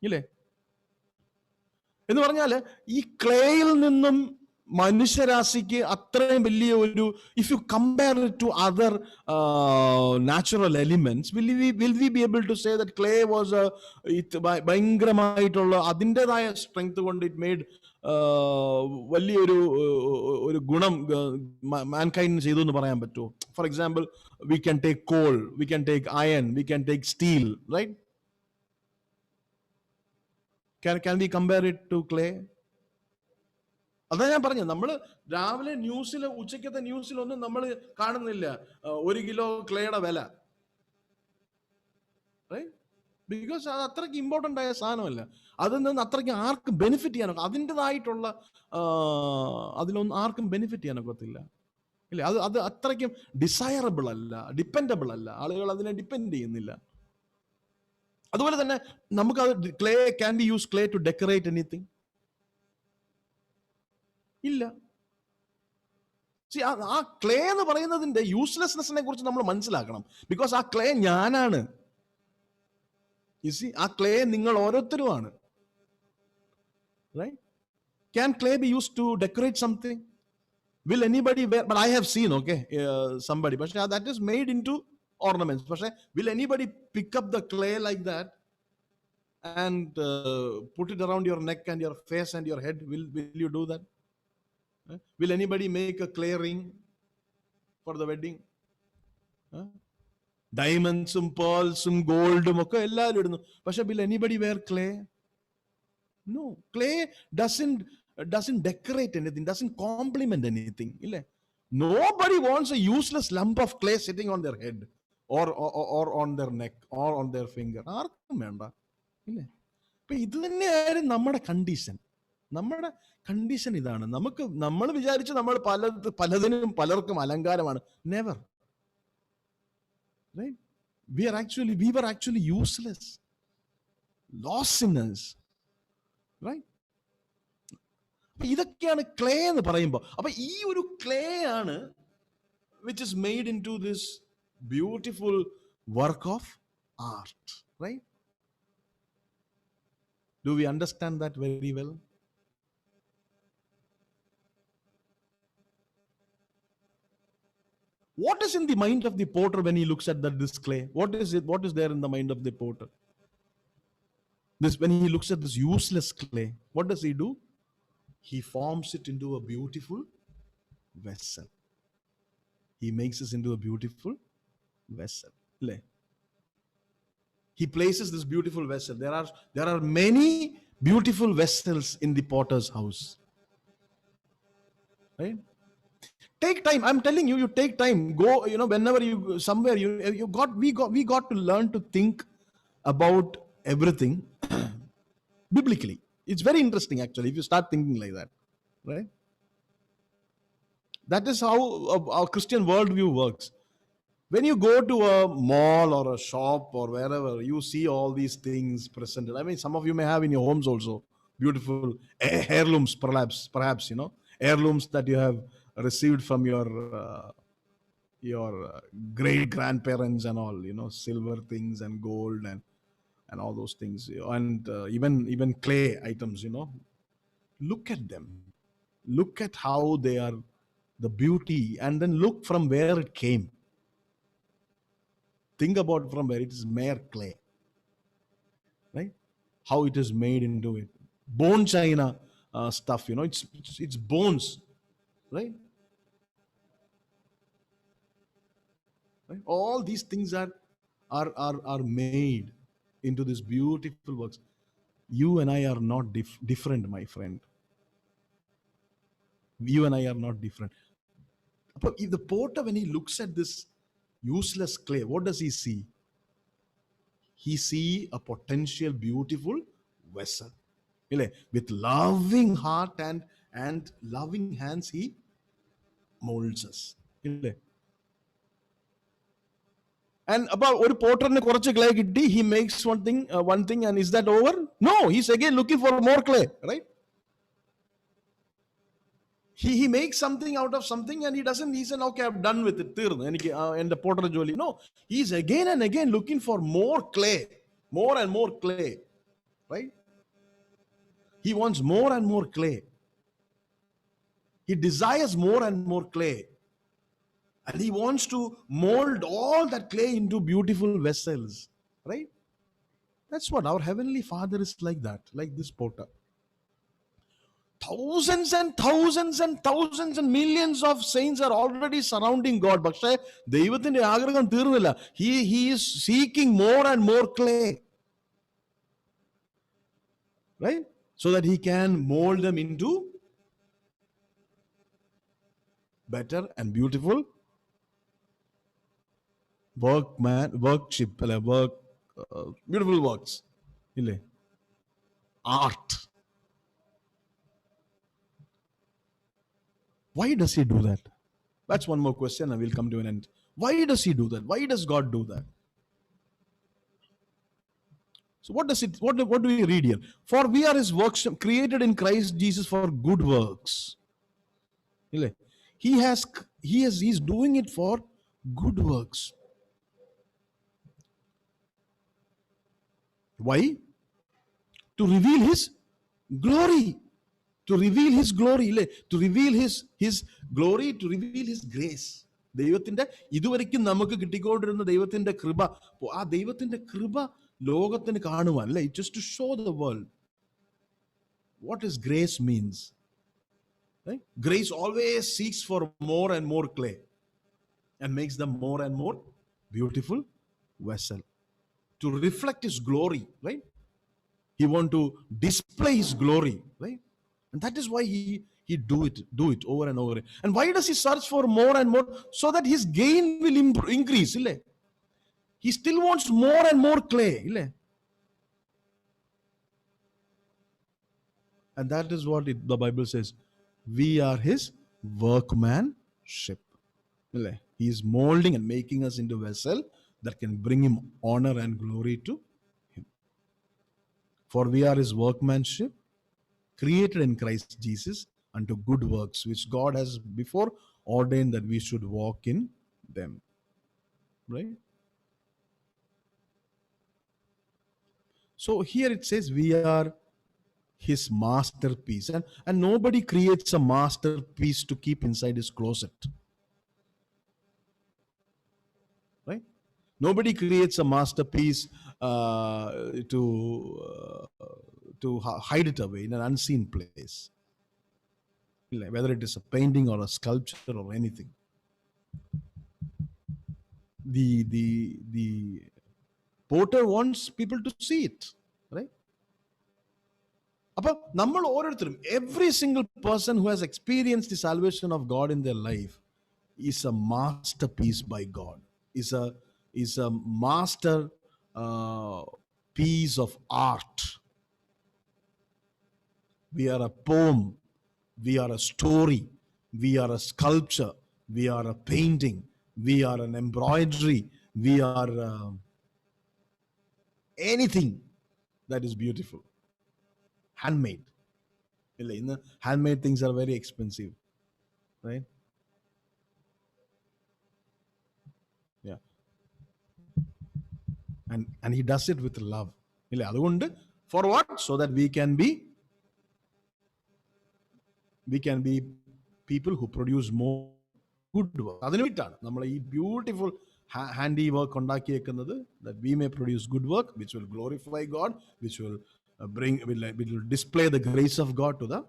ഇല്ലേ? എന്ന് പറഞ്ഞാല് ഈ ക്ലേയിൽ നിന്നും മനുഷ്യരാശിക്ക് അത്രയും വലിയ ഒരു, if you compare it to other natural elements, will we be able to say that clay was ഭയങ്കരമായിട്ടുള്ള അതിൻ്റെതായ സ്ട്രെങ്ത് കൊണ്ട് ഇറ്റ് മെയ്ഡ് വലിയൊരു ഗുണം മാൻകൈൻഡിന് ചെയ്തു എന്ന് പറയാൻ പറ്റുമോ? For example, we can take coal, we can take iron, we can take steel, right? Can we compare it to clay? അതാ ഞാൻ പറഞ്ഞു, നമ്മൾ രാവിലെ ന്യൂസിൽ, ഉച്ചക്കത്തെ ന്യൂസിലൊന്നും നമ്മൾ കാണുന്നില്ല 1 കിലോ ക്ലേയുടെ വില, ബിക്കോസ് അത് അത്രയ്ക്ക് ഇമ്പോർട്ടൻ്റ് ആയ സാധനമല്ല. അതിൽ നിന്ന് അത്രയ്ക്ക് ആർക്കും ബെനിഫിറ്റ് ചെയ്യാനൊക്കെ, അതിൻ്റെതായിട്ടുള്ള അതിലൊന്നും ആർക്കും ബെനിഫിറ്റ് ചെയ്യാനൊക്കത്തില്ല, ഇല്ലേ? അത് അത്രയ്ക്കും ഡിസൈറബിൾ അല്ല, ഡിപ്പെൻഡബിൾ അല്ല, ആളുകൾ അതിനെ ഡിപ്പെൻഡ് ചെയ്യുന്നില്ല. അതുപോലെ തന്നെ നമുക്കത് clay, can be use clay to decorate anything? ഇല്ല. ആ ക്ലേ എന്ന് പറയുന്നതിന്റെ യൂസ്ലെസ്നെസ്സിനെ കുറിച്ച് നമ്മൾ മനസ്സിലാക്കണം. ബിക്കോസ് ആ ക്ലേ ഞാനാണ്. ആ ക്ലേ നിങ്ങൾ ഓരോരുത്തരുമാണ്. Right? Can clay be used to decorate something? Will anybody wear? But I have seen, okay, somebody, but that is made into ornaments. But will anybody pick up the clay like that and put it around your neck and your face and your head? Will you do that? Will anybody make a clay ring for the wedding? ഡയമണ്ട്സും പേൾസും ഗോൾഡും ഒക്കെ എല്ലാവരും ഇടുന്നു. പക്ഷെ will anybody wear clay? No. Clay doesn't decorate anything, doesn't complement anything. ഇല്ലേ? Nobody wants a useless lump of clay sitting on their head or on their neck or on their finger. ആർക്കും വേണ്ട, ഇല്ലേ? അപ്പൊ ഇത് തന്നെയായിരുന്നു നമ്മുടെ condition. നമ്മുടെ condition ഇതാണ്. നമ്മൾ വിചാരിച്ച് നമ്മൾ പലതിനും പലർക്കും അലങ്കാരമാണ്. Never. Right? We were actually useless, lost sinners. Right? ഇതൊക്കെയാണ് ക്ലേ എന്ന് പറയുമ്പോൾ. അപ്പൊ ഈ ഒരു ക്ലേ ആണ് which is made into this beautiful work of art. Right? Do we understand that very well? What is in the mind of the potter when he looks at this clay? What is there in the mind of the potter? When he looks at this useless clay, what does he do? He forms it into a beautiful vessel. He makes it into a beautiful vessel. He places this beautiful vessel. There are many beautiful vessels in the potter's house. Right? Take time. I'm telling you, take time. Go, whenever you go somewhere, we got to learn to think about everything biblically. It's very interesting, actually, if you start thinking like that. Right? That is how our Christian worldview works. When you go to a mall or a shop or wherever, you see all these things presented. I mean, some of you may have in your homes also beautiful heirlooms, perhaps, heirlooms that you have received from your great grandparents and all, silver things and gold and all those things, and even clay items. Look at them, look at how they are, the beauty, and then look from where it came. Think about from where it is. Mere clay, right? How it is made into it. Bone china stuff, it's bones, right? All these things are made into this beautiful works. You and I are not different, my friend. You and I are not different. But if the potter, when he looks at this useless clay, what does he see? He see a potential beautiful vessel. With loving heart and loving hands, he molds us. And about ഒരു പോട്ടറിന് കുറച്ച് clay കിട്ടി, he makes one thing, and is that over? No, he's again looking for more clay, right? He makes something out of something, and he said, okay, I'm done with it, തീർന്നു എനിക്ക് എൻ്റെ Potter ജോലി. No, he's again and again looking for more clay, more and more clay, right? He wants more and more clay. He desires more and more clay. And he wants to mold all that clay into beautiful vessels, right? That's what our Heavenly Father is like that, like this potter. thousands and thousands and thousands and millions of saints are already surrounding God. പക്ഷേ ദൈവത്തിന്റെ ആഗ്രഹം തീർന്നില്ല. He is seeking more and more clay, right? So that he can mold them into better and beautiful beautiful works, ഇല്ലേ? Art. Why does he do that? That's one more question and we'll come to an end. Why does he do that? Why does God do that? So what do we read here? For we are his works created in Christ Jesus for good works. He's doing it for good works. Why? To reveal his glory. To reveal his glory. To reveal his glory, to reveal his grace. ദൈവത്തിന്റെ ഇതുവരെയ്ക്കും നമുക്ക് കിട്ടിക്കൊണ്ടിരുന്ന ദൈവത്തിന്റെ കൃപ, ആ ദൈവത്തിന്റെ കൃപ ലോകത്തിന് കാണുവാൻ, അല്ലേ? Just to show the world what is grace means. Right? Grace always seeks for more and more clay and makes them more and more beautiful vessel to reflect his glory, right? He want to display his glory, right? And that is why he do it over and over. And why does he search for more and more? So that his gain will increase, ille? He still wants more and more clay, ille? And that is what the Bible says. We are his workmanship, ille? He is molding and making us into a vessel that can bring him honor and glory to him. For we are his workmanship, created in Christ Jesus unto good works, which God has before ordained that we should walk in them. Right? So here it says we are his masterpiece. And nobody creates a masterpiece to keep inside his closet. Right? Nobody creates a masterpiece to hide it away in an unseen place, whether it is a painting or a sculpture or anything. The potter wants people to see it, right? Appa nammal orotharum, every single person who has experienced the salvation of God in their life is a masterpiece by God, is a master piece of art. We are a poem, we are a story, we are a sculpture, we are a painting, we are an embroidery, we are anything that is beautiful. Handmade. Handmade things are very expensive, right? Yeah. And he does it with love. For what? So that we can be people who produce more good work. അതിനു വേണ്ടിയിട്ടാണ് നമ്മൾ ഈ beautiful handiwork ഉണ്ടാക്കിയേക്കുന്നത്, that we may produce good work which will glorify God, which will will display the grace of God to the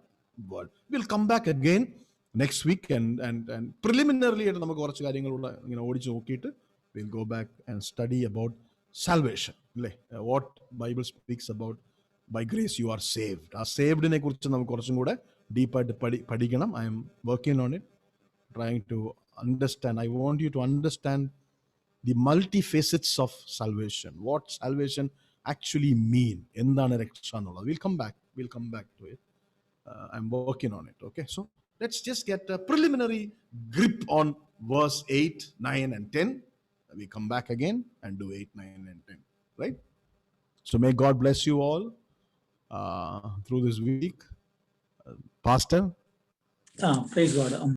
world. We'll come back again next week and preliminarily ആയിട്ട് നമുക്ക് കുറച്ച് കാര്യങ്ങൾ ഇങ്ങനെ ഓടിച്ച് നോക്കിയിട്ട് we'll go back and study about salvation, അല്ലേ? What Bible speaks about by grace you are saved. ആ സേവ്ഡിനെ കുറിച്ച് നമുക്ക് കുറച്ചും കൂടെ ഡീപ്പായിട്ട് പഠിക്കണം. I am working on it, trying to understand. I want you to understand the multifacets of salvation. What salvation actually mean? എന്താണ് രക്ഷ എന്നുള്ളത്. We'll come back to it. I'm working on it. Okay, so let's just get a preliminary grip on verse 8, 9 and 10. We come back again and do 8, 9 and 10. Right? So may God bless you all through this week. Pastor? Praise God.